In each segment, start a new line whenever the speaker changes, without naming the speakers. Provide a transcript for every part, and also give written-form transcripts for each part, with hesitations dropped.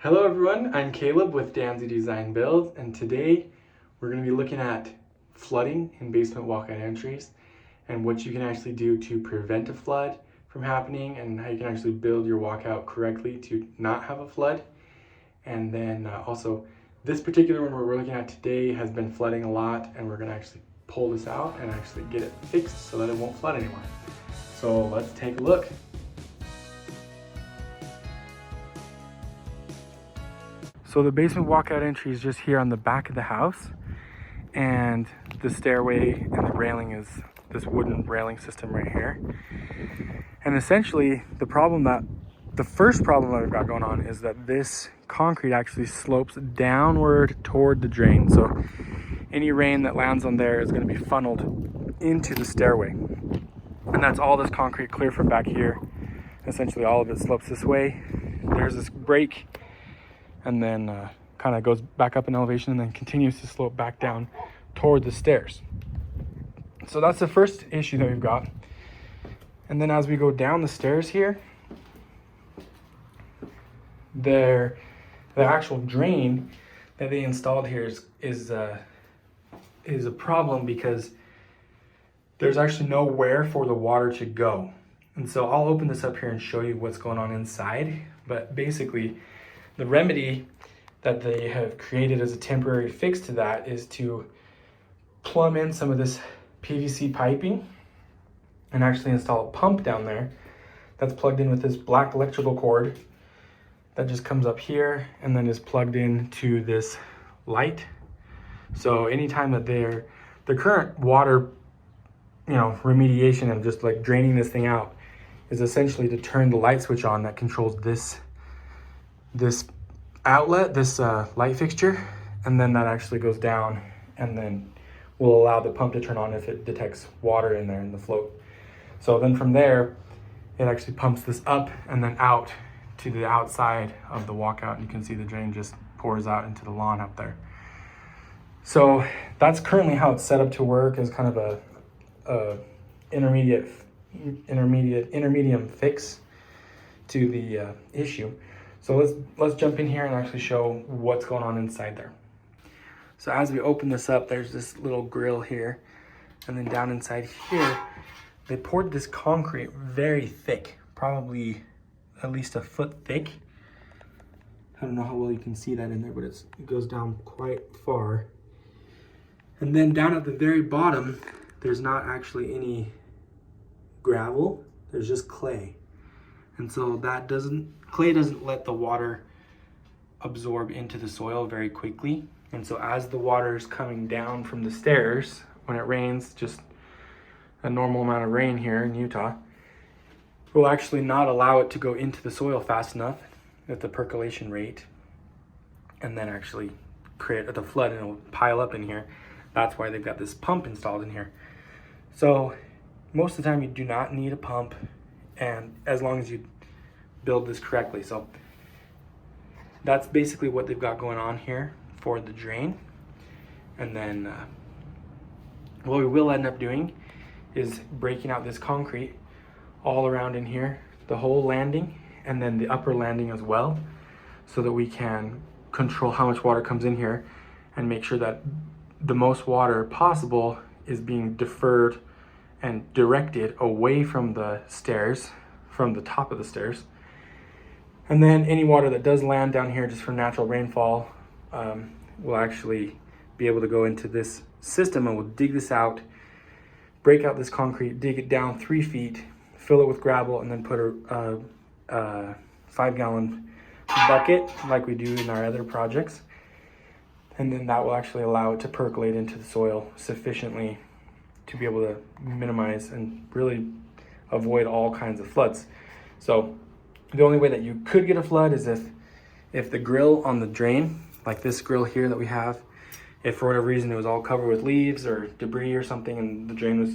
Hello everyone, I'm Caleb with Dansie Design Build, and today we're going to be looking at flooding in basement walkout entries and what you can actually do to prevent a flood from happening and how you can actually build your walkout correctly to not have a flood. And then also this particular one we're looking at today has been flooding a lot, and we're going to actually pull this out and actually get it fixed so that it won't flood anymore. So let's take a look. So the basement walkout entry is just here on the back of the house, and the stairway and the railing is this wooden railing system right here. And essentially the first problem that we've got going on is that this concrete actually slopes downward toward the drain. So any rain that lands on there is going to be funneled into the stairway. And that's all this concrete clear from back here. Essentially all of it slopes this way. There's this break, and then kind of goes back up in elevation and then continues to slope back down toward the stairs. So that's the first issue that we've got. And then as we go down the stairs here, the actual drain that they installed here is a problem because there's actually nowhere for the water to go. And so I'll open this up here and show you what's going on inside. But basically, the remedy that they have created as a temporary fix to that is to plumb in some of this PVC piping and actually install a pump down there that's plugged in with this black electrical cord that just comes up here and then is plugged into this light. So anytime that their current water, remediation and just like draining this thing out is essentially to turn the light switch on that controls this outlet, this light fixture, and then that actually goes down and then will allow the pump to turn on if it detects water in there in the float. So then from there, it actually pumps this up and then out to the outside of the walkout. And you can see the drain just pours out into the lawn up there. So that's currently how it's set up to work, as kind of a intermediate fix to the issue. So let's jump in here and actually show what's going on inside there. So as we open this up, there's this little grill here, and then down inside here, they poured this concrete very thick, probably at least a foot thick. I don't know how well you can see that in there, but it goes down quite far. And then down at the very bottom, there's not actually any gravel, there's just clay. And so clay doesn't let the water absorb into the soil very quickly. And so as the water is coming down from the stairs, when it rains, just a normal amount of rain here in Utah, will actually not allow it to go into the soil fast enough at the percolation rate and then actually create a flood, and it'll pile up in here. That's why they've got this pump installed in here. So most of the time you do not need a pump, and as long as you build this correctly. So that's basically what they've got going on here for the drain. And then what we will end up doing is breaking out this concrete all around in here, the whole landing and then the upper landing as well, so that we can control how much water comes in here and make sure that the most water possible is being deferred and directed away from the stairs, from the top of the stairs. And then any water that does land down here just from natural rainfall will actually be able to go into this system, and we'll dig this out, break out this concrete, dig it down 3 feet, fill it with gravel, and then put a 5-gallon bucket like we do in our other projects. And then that will actually allow it to percolate into the soil sufficiently to be able to minimize and really avoid all kinds of floods. So the only way that you could get a flood is if the grill on the drain, like this grill here that we have, if for whatever reason it was all covered with leaves or debris or something and the drain was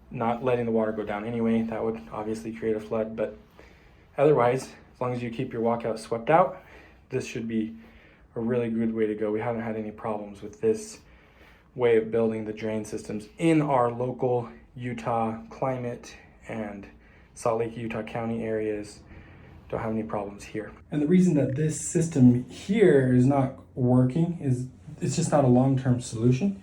not letting the water go down anyway, that would obviously create a flood. But otherwise, as long as you keep your walkout swept out, this should be a really good way to go. We haven't had any problems with this way of building the drain systems in our local Utah climate and Salt Lake, Utah County areas don't have any problems here. And the reason that this system here is not working is it's just not a long-term solution,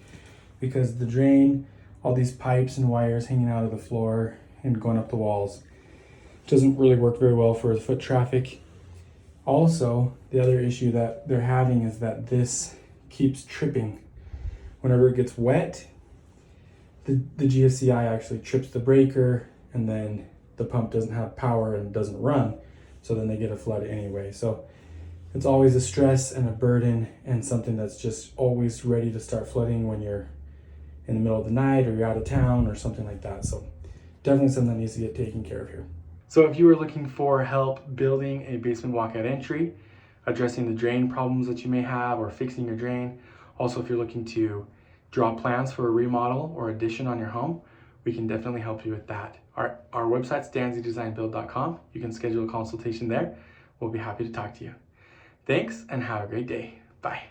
because the drain, all these pipes and wires hanging out of the floor and going up the walls, doesn't really work very well for the foot traffic. Also, the other issue that they're having is that this keeps tripping. Whenever it gets wet, the GFCI actually trips the breaker, and then the pump doesn't have power and doesn't run. So then they get a flood anyway. So it's always a stress and a burden, and something that's just always ready to start flooding when you're in the middle of the night or you're out of town or something like that. So definitely something that needs to get taken care of here. So if you were looking for help building a basement walkout entry, addressing the drain problems that you may have, or fixing your drain, also if you're looking to draw plans for a remodel or addition on your home, we can definitely help you with that. Our website's dansiedesignbuild.com. You can schedule a consultation there. We'll be happy to talk to you. Thanks, and have a great day. Bye.